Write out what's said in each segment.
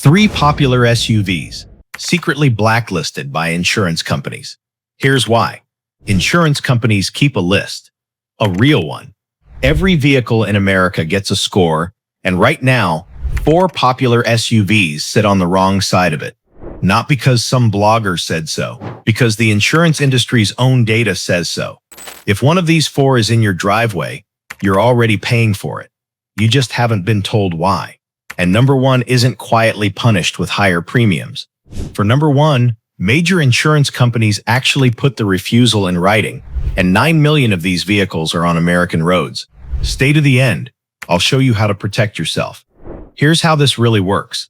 3 popular SUVs, secretly blacklisted by insurance companies. Here's why. Insurance companies keep a list. A real one. Every vehicle in America gets a score, and right now, 4 popular SUVs sit on the wrong side of it. Not because some blogger said so, because the insurance industry's own data says so. If one of these 4 is in your driveway, you're already paying for it. You just haven't been told why. And number 1 isn't quietly punished with higher premiums. For number 1, major insurance companies actually put the refusal in writing, and 9 million of these vehicles are on American roads. Stay to the end. I'll show you how to protect yourself. Here's how this really works.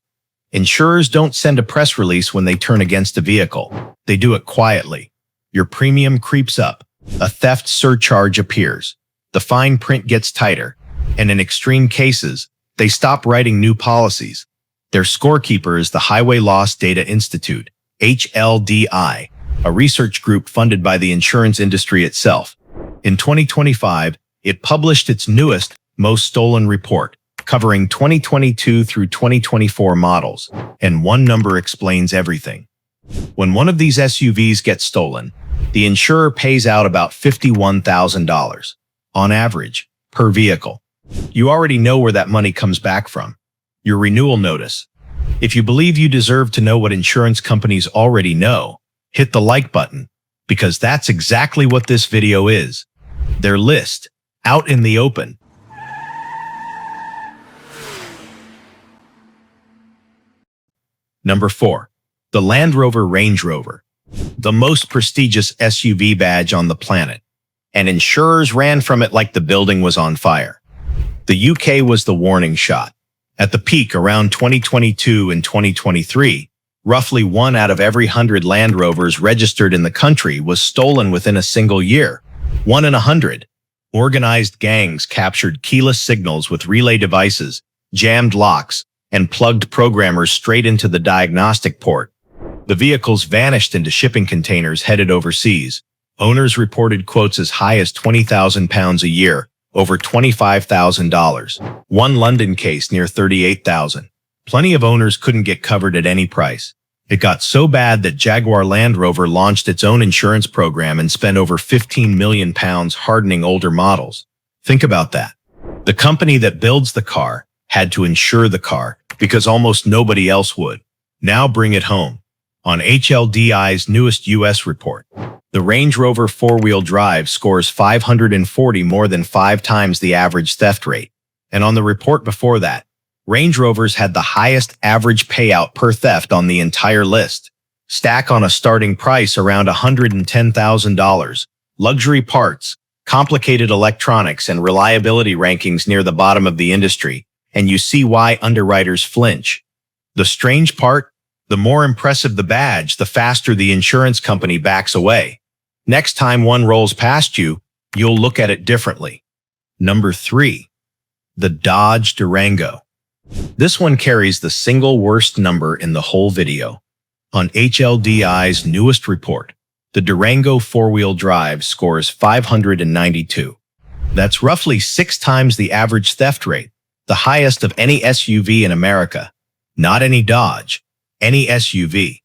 Insurers don't send a press release when they turn against a vehicle. They do it quietly. Your premium creeps up. A theft surcharge appears. The fine print gets tighter. And in extreme cases, they stop writing new policies. Their scorekeeper is the Highway Loss Data Institute, HLDI, a research group funded by the insurance industry itself. In 2025, it published its newest, Most Stolen report, covering 2022 through 2024 models, and one number explains everything. When one of these SUVs gets stolen, the insurer pays out about $51,000, on average, per vehicle. You already know where that money comes back from. Your renewal notice. If you believe you deserve to know what insurance companies already know, hit the like button, because that's exactly what this video is. Their list, out in the open. Number 4. The Land Rover Range Rover. The most prestigious SUV badge on the planet. And insurers ran from it like the building was on fire. The UK was the warning shot. At the peak around 2022 and 2023, roughly 1 out of every 100 Land Rovers registered in the country was stolen within a single year. 1 in 100. Organized gangs captured keyless signals with relay devices, jammed locks, and plugged programmers straight into the diagnostic port. The vehicles vanished into shipping containers headed overseas. Owners reported quotes as high as £20,000 a year, over $25,000. One London case near $38,000. Plenty of owners couldn't get covered at any price. It got so bad that Jaguar Land Rover launched its own insurance program and spent over £15 million hardening older models. Think about that. The company that builds the car had to insure the car because almost nobody else would. Now bring it home. On HLDI's newest US report, the Range Rover 4-wheel drive scores 540, more than 5 times the average theft rate. And on the report before that, Range Rovers had the highest average payout per theft on the entire list. Stack on a starting price around $110,000, luxury parts, complicated electronics, and reliability rankings near the bottom of the industry, and you see why underwriters flinch. The strange part? The more impressive the badge, the faster the insurance company backs away. Next time one rolls past you, you'll look at it differently. Number 3. The Dodge Durango. This one carries the single worst number in the whole video. On HLDI's newest report, the Durango 4-wheel drive scores 592. That's roughly 6 times the average theft rate, the highest of any SUV in America. Not any Dodge. Any SUV.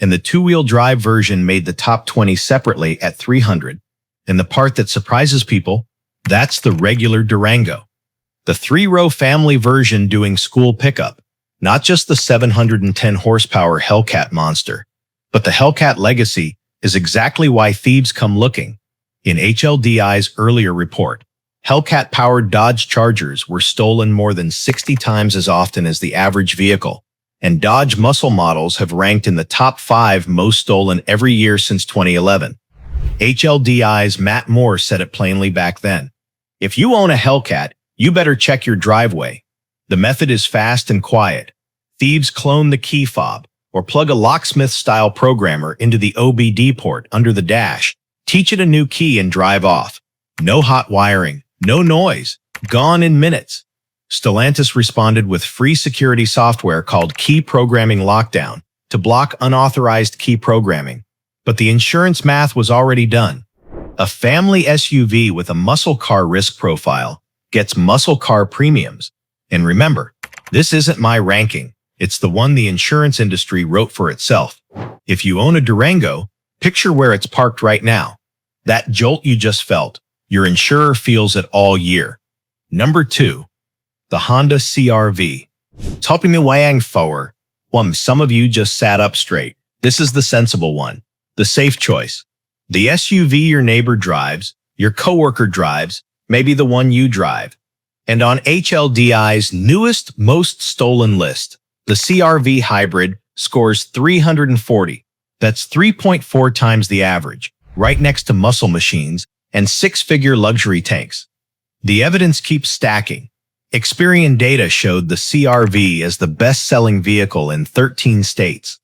And the 2-wheel drive version made the top 20 separately at 300. And the part that surprises people, that's the regular Durango. The 3-row family version doing school pickup, not just the 710 horsepower Hellcat monster. But the Hellcat legacy is exactly why thieves come looking. In HLDI's earlier report, Hellcat-powered Dodge Chargers were stolen more than 60 times as often as the average vehicle. And Dodge muscle models have ranked in the top 5 most stolen every year since 2011. HLDI's Matt Moore said it plainly back then. If you own a Hellcat, you better check your driveway. The method is fast and quiet. Thieves clone the key fob or plug a locksmith-style programmer into the OBD port under the dash, teach it a new key and drive off. No hot wiring, no noise, gone in minutes. Stellantis responded with free security software called Key Programming Lockdown to block unauthorized key programming. But the insurance math was already done. A family SUV with a muscle car risk profile gets muscle car premiums. And remember, this isn't my ranking. It's the one the insurance industry wrote for itself. If you own a Durango, picture where it's parked right now. That jolt you just felt, your insurer feels it all year. Number 2. The Honda CR-V. Topping the Wang forward. Some of you just sat up straight. This is the sensible one. The safe choice. The SUV your neighbor drives, your coworker drives, maybe the one you drive. And on HLDI's newest most stolen list, the CR-V Hybrid scores 340. That's 3.4 times the average, right next to muscle machines and six-figure luxury tanks. The evidence keeps stacking. Experian data showed the CR-V as the best-selling vehicle in 13 states.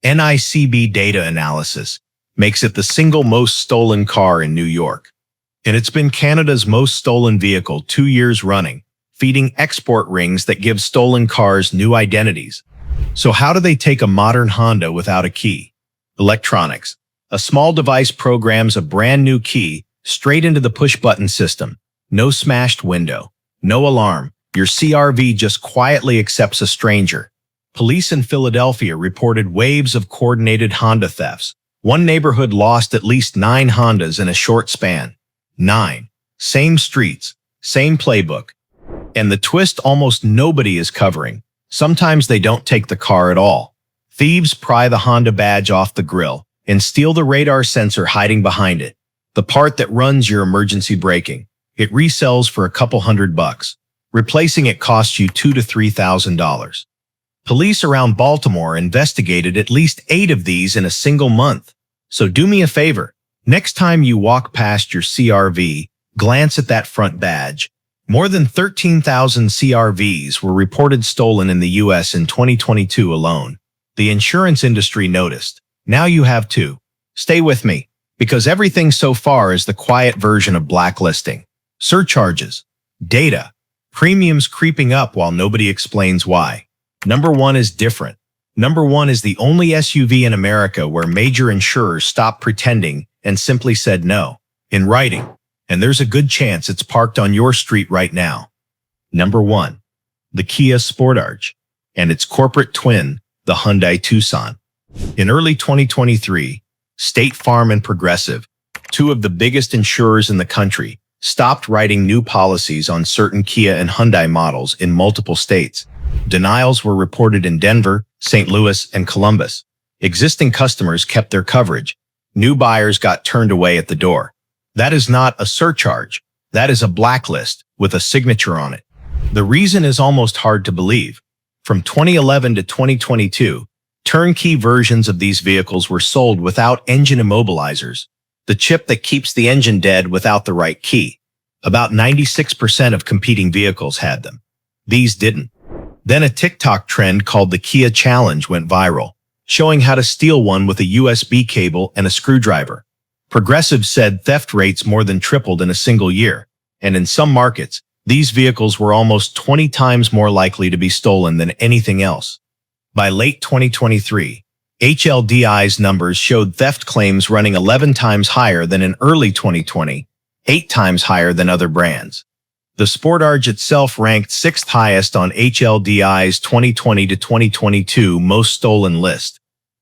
NICB data analysis makes it the single most stolen car in New York. And it's been Canada's most stolen vehicle 2 years running, feeding export rings that give stolen cars new identities. So how do they take a modern Honda without a key? Electronics. A small device programs a brand new key straight into the push-button system. No smashed window. No alarm. Your CR-V just quietly accepts a stranger. Police in Philadelphia reported waves of coordinated Honda thefts. One neighborhood lost at least 9 Hondas in a short span. 9. Same streets. Same playbook. And the twist almost nobody is covering. Sometimes they don't take the car at all. Thieves pry the Honda badge off the grille and steal the radar sensor hiding behind it. The part that runs your emergency braking. It resells for a couple $100. Replacing it costs you $2,000 to $3,000. Police around Baltimore investigated at least 8 of these in a single month. So do me a favor. Next time you walk past your CR-V, glance at that front badge. More than 13,000 CR-Vs were reported stolen in the U.S. in 2022 alone. The insurance industry noticed. Now you have too. Stay with me, because everything so far is the quiet version of blacklisting. Surcharges, data, premiums creeping up while nobody explains why. Number 1 is different. Number 1 is the only SUV in America where major insurers stopped pretending and simply said no, in writing. And there's a good chance it's parked on your street right now. Number 1. The Kia Sportage and its corporate twin, the Hyundai Tucson. In early 2023, State Farm and Progressive, 2 of the biggest insurers in the country, stopped writing new policies on certain Kia and Hyundai models in multiple states. Denials were reported in Denver, St. Louis, and Columbus. Existing customers kept their coverage. New buyers got turned away at the door. That is not a surcharge. That is a blacklist with a signature on it. The reason is almost hard to believe. From 2011 to 2022, turnkey versions of these vehicles were sold without engine immobilizers, the chip that keeps the engine dead without the right key. About 96% of competing vehicles had them. These didn't. Then a TikTok trend called the Kia Challenge went viral, showing how to steal one with a USB cable and a screwdriver. Progressive said theft rates more than tripled in a single year, and in some markets, these vehicles were almost 20 times more likely to be stolen than anything else. By late 2023, HLDI's numbers showed theft claims running 11 times higher than in early 2020, 8 times higher than other brands. The Sportage itself ranked 6th highest on HLDI's 2020 to 2022 most stolen list.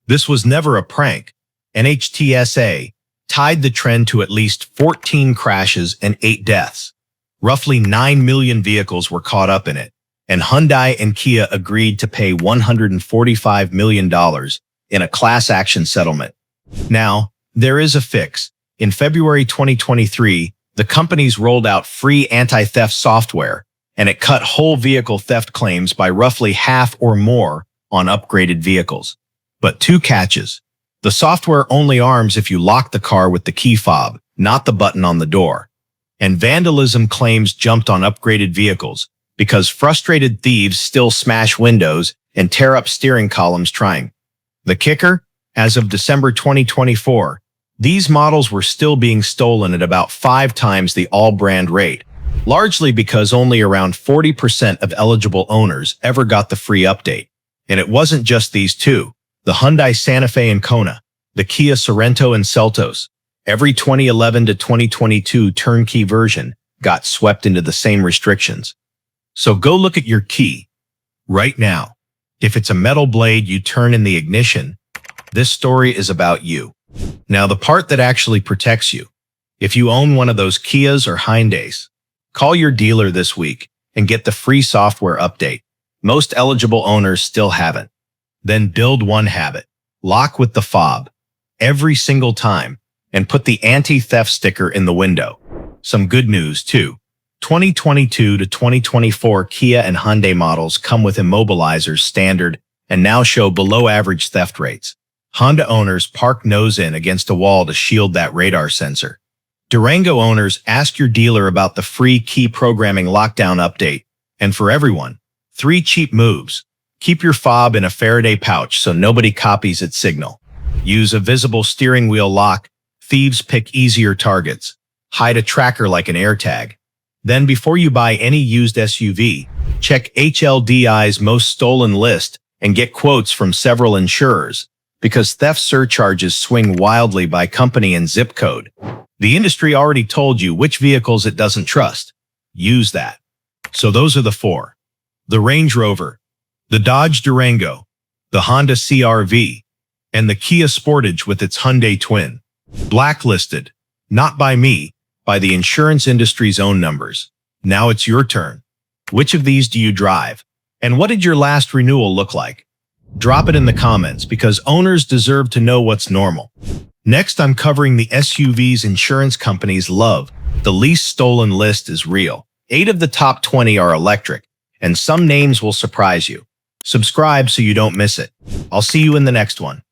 This was never a prank. NHTSA tied the trend to at least 14 crashes and 8 deaths. Roughly 9 million vehicles were caught up in it, and Hyundai and Kia agreed to pay $145 million in a class action settlement. Now, there is a fix. In February 2023, the companies rolled out free anti-theft software, and it cut whole vehicle theft claims by roughly half or more on upgraded vehicles. But 2 catches. The software only arms if you lock the car with the key fob, not the button on the door. And vandalism claims jumped on upgraded vehicles because frustrated thieves still smash windows and tear up steering columns trying. The kicker? As of December 2024, these models were still being stolen at about 5 times the all-brand rate, largely because only around 40% of eligible owners ever got the free update. And it wasn't just these 2. The Hyundai Santa Fe and Kona, the Kia Sorento and Seltos, every 2011 to 2022 turnkey version got swept into the same restrictions. So go look at your key right now. If it's a metal blade you turn in the ignition, this story is about you. Now, the part that actually protects you. If you own one of those Kias or Hyundais, call your dealer this week and get the free software update. Most eligible owners still haven't. Then build one habit. Lock with the fob every single time and put the anti-theft sticker in the window. Some good news, too. 2022 to 2024 Kia and Hyundai models come with immobilizers standard and now show below-average theft rates. Honda owners park nose in against a wall to shield that radar sensor. Durango owners, ask your dealer about the free key programming lockdown update. And for everyone, 3 cheap moves. Keep your fob in a Faraday pouch so nobody copies its signal. Use a visible steering wheel lock. Thieves pick easier targets. Hide a tracker like an AirTag. Then before you buy any used SUV, check HLDI's most stolen list and get quotes from several insurers, because theft surcharges swing wildly by company and zip code. The industry already told you which vehicles it doesn't trust. Use that. So those are the 4. The Range Rover, the Dodge Durango, the Honda CR-V, and the Kia Sportage with its Hyundai twin. Blacklisted, not by me, by the insurance industry's own numbers. Now it's your turn. Which of these do you drive? And what did your last renewal look like? Drop it in the comments, because owners deserve to know what's normal. Next, I'm covering the SUVs insurance companies love. The least stolen list is real. 8 of the top 20 are electric, and some names will surprise you. Subscribe so you don't miss it. I'll see you in the next one.